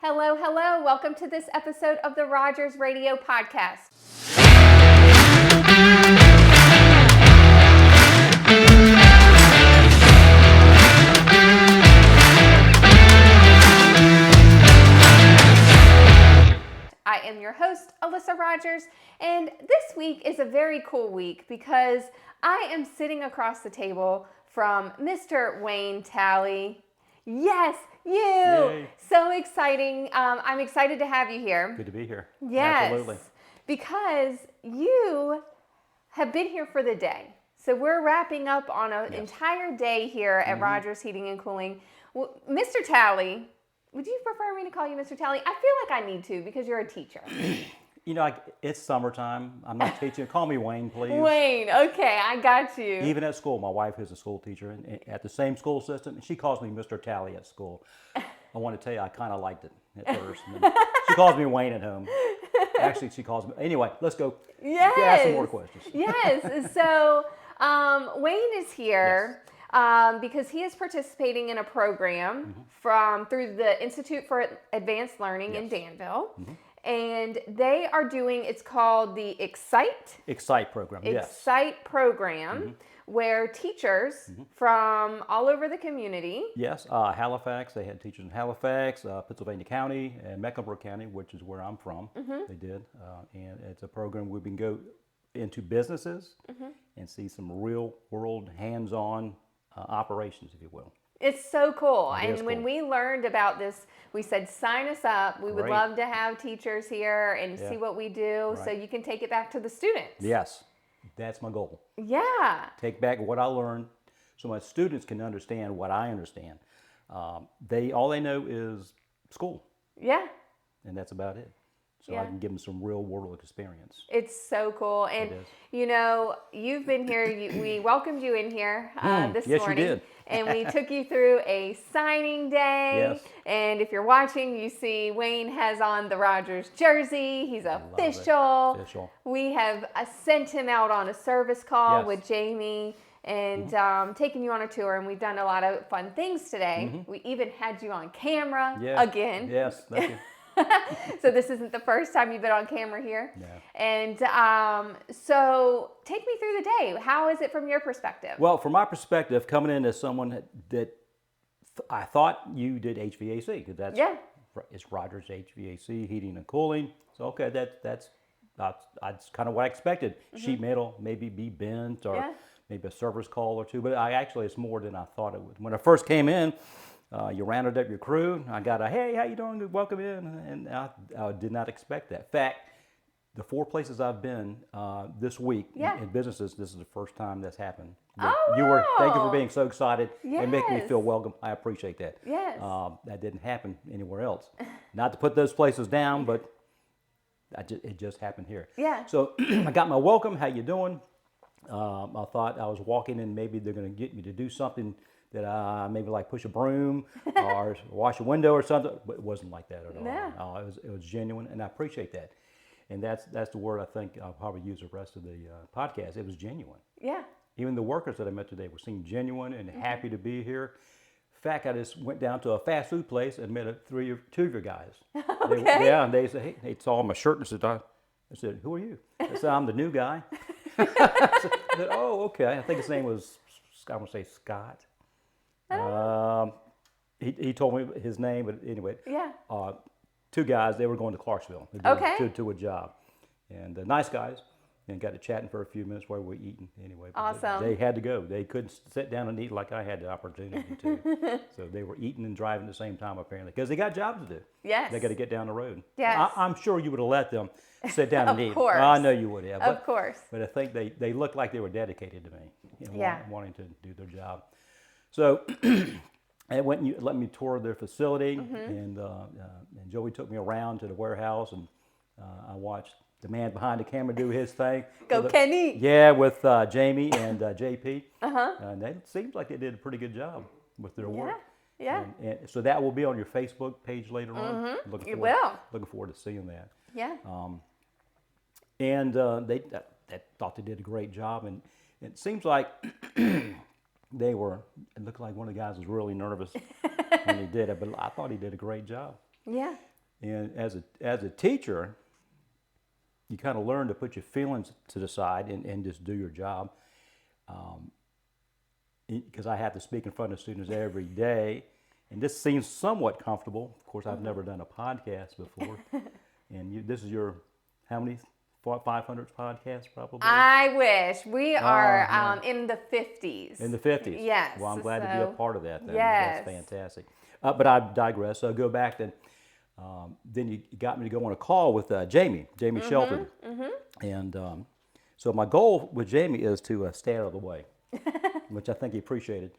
Hello, hello. Welcome to this episode of the Rogers Radio Podcast. I am your host, Alyssa Rogers, and this week is a very cool week because I am sitting across the table from Mr. Wayne Talley. Yes, you! Yay. So exciting. I'm excited to have you here. Good to be here. Yes, Absolutely. because you have been here for the day. So we're wrapping up on an entire day here at Rogers Heating and Cooling. Well, Mr. Talley, would you prefer me to call you Mr. Talley? I feel like I need to because you're a teacher. You know, it's summertime. I'm not teaching. Call me Wayne, please. Wayne, okay, I got you. Even at school, my wife is a school teacher and at the same school system, and she calls me Mr. Talley at school. I want to tell you, I kind of liked it at first. She calls me Wayne at home. Actually, she calls me. Anyway, let's go. Yes. Ask some more questions. Yes. So Wayne is here. Because he is participating in a program through the Institute for Advanced Learning in Danville. And they are doing, it's called the Excite program, yes. Excite program, where teachers from all over the community. Yes, Halifax, they had teachers in Halifax, Pennsylvania County, and Mecklenburg County, which is where I'm from. They did. And it's a program we can go into businesses and see some real world hands-on operations, if you will. It's so cool. It is And when cool. we learned about this, we said, sign us up. We would Great. love to have teachers here and see what we do so you can take it back to the students. Yes, that's my goal. Yeah. Take back what I learned so my students can understand what I understand. All they know is school, Yeah. and that's about it. So I can give them some real world experience. It's so cool. And, It is. you know, you've been here. We welcomed you in here this yes, morning. you did. And we took you through a signing day. Yes. And if you're watching, you see Wayne has on the Rogers jersey. He's official. Official. We have sent him out on a service call Yes. with Jamie and taken you on a tour. And we've done a lot of fun things today. We even had you on camera again. Yes, thank you. So this isn't the first time you've been on camera here. No. And so take me through the day. How is it from your perspective? Well, from my perspective, coming in as someone that I thought you did HVAC, because it's Rogers HVAC, heating and cooling. So okay, that's kind of what I expected. Sheet metal, maybe be bent, or maybe a service call or two. But it's more than I thought it would. When I first came in, you rounded up your crew. I got a, hey, how you doing? Welcome in. And I did not expect that. In fact, the 4 places I've been this week in businesses, this is the first time that's happened. Thank you for being so excited and making me feel welcome. I appreciate that. Yes. That didn't happen anywhere else. Not to put those places down, but it just happened here. Yeah. So I got my welcome. How you doing? I thought I was walking in, maybe they're going to get me to do something that maybe like push a broom or wash a window or something, but it wasn't like that at all. No. It was genuine, and I appreciate that. And that's the word I think I'll probably use the rest of the podcast. It was genuine. Yeah. Even the workers that I met today were seemed genuine and happy to be here. In fact, I just went down to a fast food place and met two of your guys. Okay. And they said, hey, they saw my shirt and said, I said, who are you? I said, I'm the new guy. I said, oh, okay. I think his name was, I want to say Scott. He told me his name, but anyway. Yeah. 2 guys, they were going to Clarksville to a job. And nice guys, and got to chatting for a few minutes while we were eating anyway. Awesome. They had to go. They couldn't sit down and eat like I had the opportunity to. So they were eating and driving at the same time apparently, because they got jobs to do. Yes. They got to get down the road. Yes. I'm sure you would have let them sit down and eat. Of course. I know you would have. Of course. But I think they looked like they were dedicated to me, wanting to do their job. So I went and let me tour their facility, and Joey took me around to the warehouse, and I watched the man behind the camera do his thing. Go Kenny! Yeah, with Jamie and JP. And it seems like they did a pretty good job with their work. Yeah. And so that will be on your Facebook page later on. It will. Looking forward to seeing that. Yeah. And they thought they did a great job, and it seems like it looked like one of the guys was really nervous when he did it, but I thought he did a great job. Yeah. And as a teacher, you kind of learn to put your feelings to the side and just do your job. Because I have to speak in front of students every day, and this seems somewhat comfortable. Of course, I've never done a podcast before, and this is your how many 500th podcast probably? I wish. We are in the 50s. In the 50s. Yes. Well, I'm glad to be a part of that. Then. Yes. That's fantastic. But I digress. So I go back then. Then you got me to go on a call with Jamie Shelton. And so my goal with Jamie is to stay out of the way, which I think he appreciated.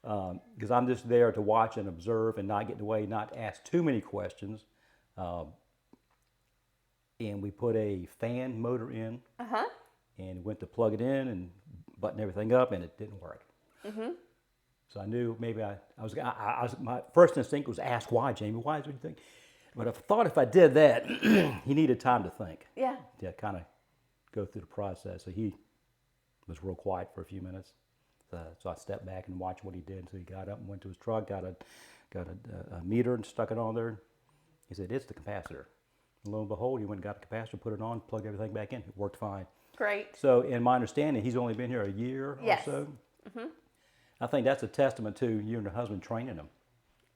Because I'm just there to watch and observe and not get in the way, not ask too many questions. And we put a fan motor in and went to plug it in and button everything up, and it didn't work. So I knew maybe I was my first instinct was ask why, Jamie, why is it you think? But I thought if I did that, he needed time to think. Yeah. To kind of go through the process. So he was real quiet for a few minutes. So I stepped back and watched what he did. So he got up and went to his truck, got a meter and stuck it on there. He said, "It's the capacitor." And lo and behold, he went and got the capacitor, put it on, plugged everything back in. It worked fine. Great. So in my understanding, he's only been here a year or so. I think that's a testament to you and your husband training him.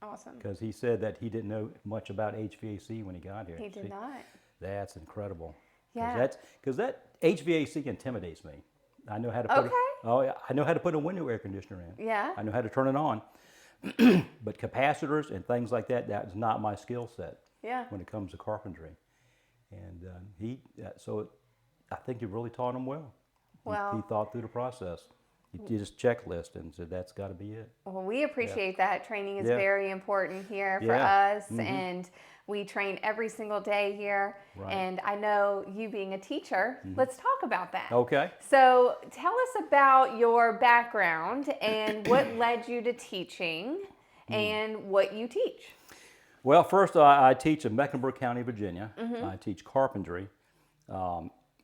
Awesome. Because he said that he didn't know much about HVAC when he got here. He did not. That's incredible. Yeah. Because that HVAC intimidates me. I know how to put I know how to put a window air conditioner in. Yeah. I know how to turn it on. But capacitors and things like that, that's not my skill set. Yeah. When it comes to carpentry. And so I think you really taught him well. Well, he thought through the process. He just checklist and said that's got to be it. Well, we appreciate that. Training is very important here for Yeah. us, and we train every single day here. Right. And I know you being a teacher, let's talk about that. Okay. So tell us about your background and what led you to teaching and what you teach. Well, first I teach in Mecklenburg County, Virginia. I teach carpentry.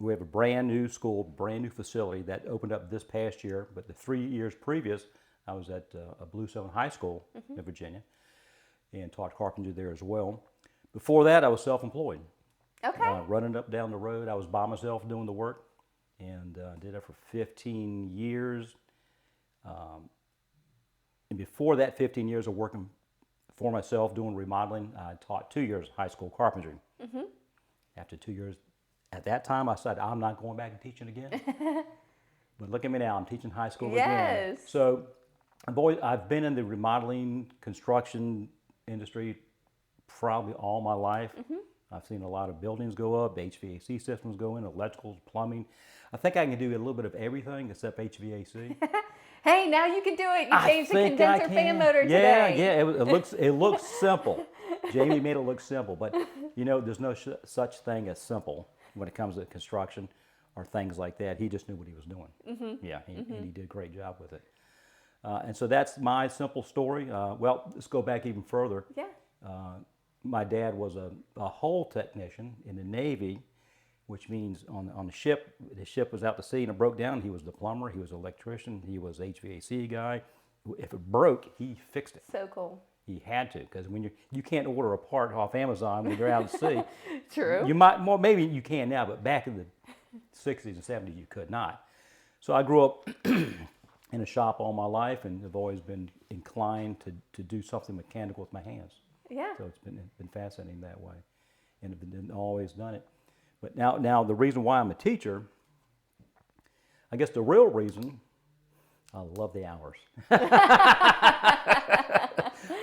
We have a brand new school, brand new facility that opened up this past year. But the 3 years previous, I was at a Bluestone High School in Virginia and taught carpentry there as well. Before that, I was self-employed. Okay. Running up down the road, I was by myself doing the work, and did that for 15 years. And before that 15 years of working for myself doing remodeling, I taught 2 years high school carpentry. After 2 years, at that time, I said, I'm not going back and teaching again. But look at me now, I'm teaching high school again. So I've been in the remodeling, construction industry probably all my life. I've seen a lot of buildings go up, HVAC systems go in, electricals, plumbing. I think I can do a little bit of everything except HVAC. Hey, now you can do it. You changed the condenser fan motor today. Yeah, it looks simple. Jamie made it look simple, but you know, there's no such thing as simple when it comes to construction or things like that. He just knew what he was doing. Yeah, and he did a great job with it. And so that's my simple story. Well, let's go back even further. Yeah. My dad was a hull technician in the Navy, which means on the ship was out to sea and it broke down. He was the plumber, he was an electrician, he was HVAC guy. If it broke, he fixed it. So cool. He had to, because when you can't order a part off Amazon when you're out at sea. True. You might, well, maybe you can now, but back in the 60s and 70s, you could not. So I grew up in a shop all my life, and have always been inclined to do something mechanical with my hands. Yeah. So it's been fascinating that way, and I've always done it. But now the reason why I'm a teacher, I guess the real reason, I love the hours.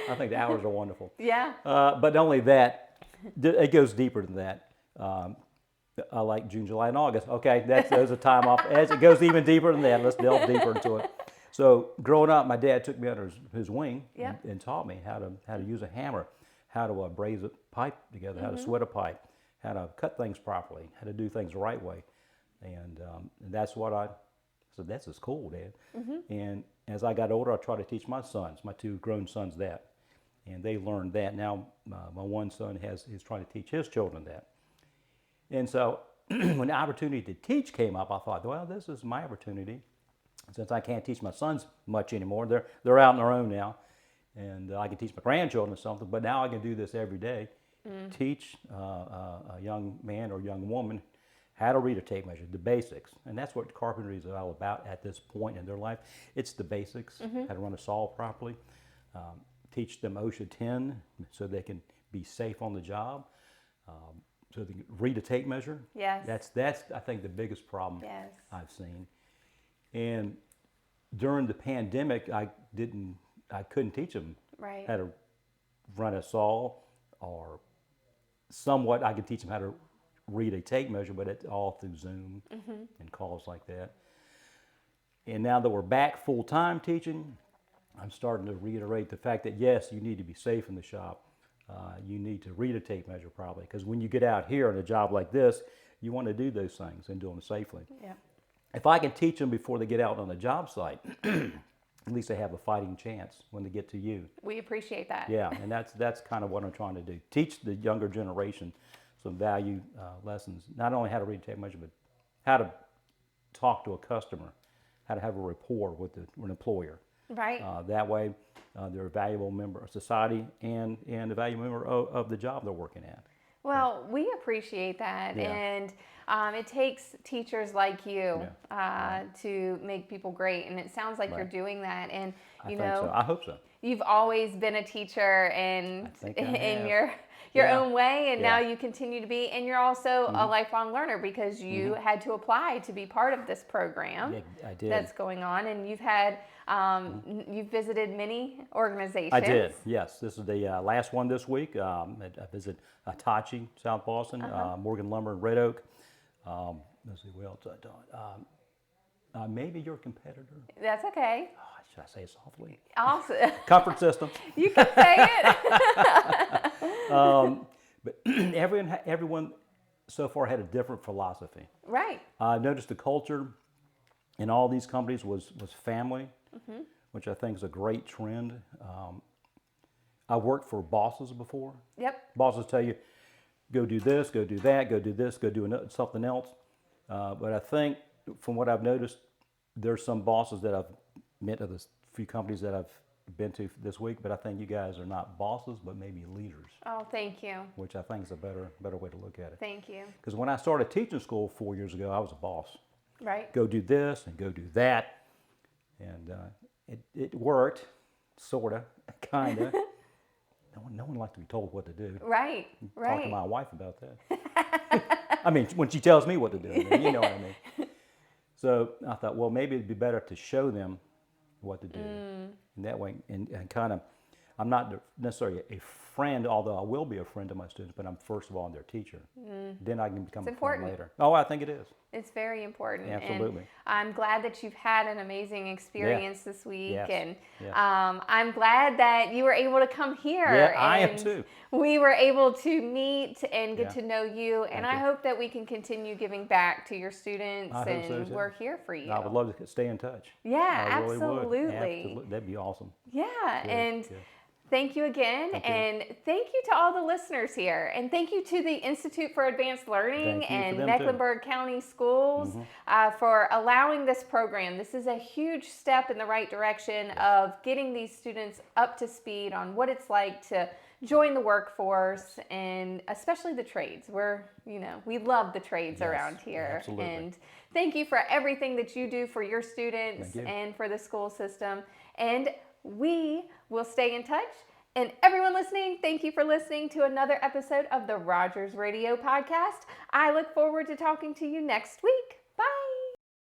I think the hours are wonderful. Yeah. But not only that, it goes deeper than that. I like June, July, and August. Okay, there's a time off. As it goes even deeper than that, let's delve deeper into it. So growing up, my dad took me under his wing and taught me how to use a hammer, how to braise a pipe together, how to sweat a pipe, how to cut things properly, how to do things the right way. And that's what I said, this is cool, Dad. And as I got older, I tried to teach my sons, my two grown sons, that. And they learned that. Now my one son is trying to teach his children that. And so when the opportunity to teach came up, I thought, well, this is my opportunity. Since I can't teach my sons much anymore, they're out on their own now. And I can teach my grandchildren something, but now I can do this every day. teach a young man or young woman how to read a tape measure, the basics. And that's what carpentry is all about at this point in their life. It's the basics, how to run a saw properly. Teach them OSHA 10 so they can be safe on the job. So they can read a tape measure. Yes. That's I think the biggest problem I've seen. And during the pandemic, I couldn't teach them how to run a saw, or somewhat I could teach them how to read a tape measure, but it's all through Zoom and calls like that. And now that we're back full time teaching, I'm starting to reiterate the fact that yes, you need to be safe in the shop. You need to read a tape measure probably, because when you get out here on a job like this, you want to do those things and do them safely. Yeah. If I can teach them before they get out on the job site, at least they have a fighting chance when they get to you. We appreciate that. Yeah, and that's kind of what I'm trying to do. Teach the younger generation some value lessons, not only how to read a tape measure, but how to talk to a customer, how to have a rapport with an employer. Right. That way, they're a valuable member of society and a valuable member of the job they're working at. Well, we appreciate that, and it takes teachers like you to make people great, and it sounds like you're doing that. And you know, so. I hope so. You've always been a teacher, and in your own way, and now you continue to be, and you're also a lifelong learner because you had to apply to be part of this program. Yeah, I did. That's going on, and you've had you've visited many organizations. I did, yes. This is the last one this week. I visited Hitachi, South Boston, Morgan Lumber in Red Oak. Let's see, what else I done. Maybe your competitor. That's okay. Oh, should I say it softly? Awesome. Comfort Systems. You can say it. But everyone so far had a different philosophy. Right. I noticed the culture in all these companies was family, which I think is a great trend. I worked for bosses before. Yep. Bosses tell you, go do this, go do that, go do this, go do something else. But I think from what I've noticed, there's some bosses that I've met at the few companies that I've been to this week, but I think you guys are not bosses, but maybe leaders. Oh, thank you. Which I think is a better way to look at it. Thank you. Because when I started teaching school 4 years ago, I was a boss. Right. Go do this and go do that. And it worked, sort of, kind of. No one likes to be told what to do. Right, Talk to my wife about that. I mean, when she tells me what to do, you know what I mean. So I thought, well, maybe it'd be better to show them what to do. And that way, and kind of, I'm not necessarily a friend, although I will be a friend to my students, but I'm first of all their teacher. Then I can become a friend later. Oh, I think it is. It's very important. Absolutely. And I'm glad that you've had an amazing experience this week. Yes. And Yes. I'm glad that you were able to come here. Yeah, I am and too. We were able to meet and get to know you. And Thank I you. hope that we can continue giving back to your students. I hope so, too. We're here for you. I would love to stay in touch. Yeah, I really absolutely. would. Absolutely. That'd be awesome. Yeah, Good, and good. thank you again, Thank you. and thank you to all the listeners here, and thank you to the Institute for Advanced Learning Thank you for and them, Mecklenburg County Schools for allowing this program. This is a huge step in the right direction of getting these students up to speed on what it's like to join the workforce, and especially the trades. We love the trades around here. Absolutely. And thank you for everything that you do for your students Thank you. and for the school system. And we will stay in touch. And everyone listening, thank you for listening to another episode of the Rogers Radio Podcast. I look forward to talking to you next week.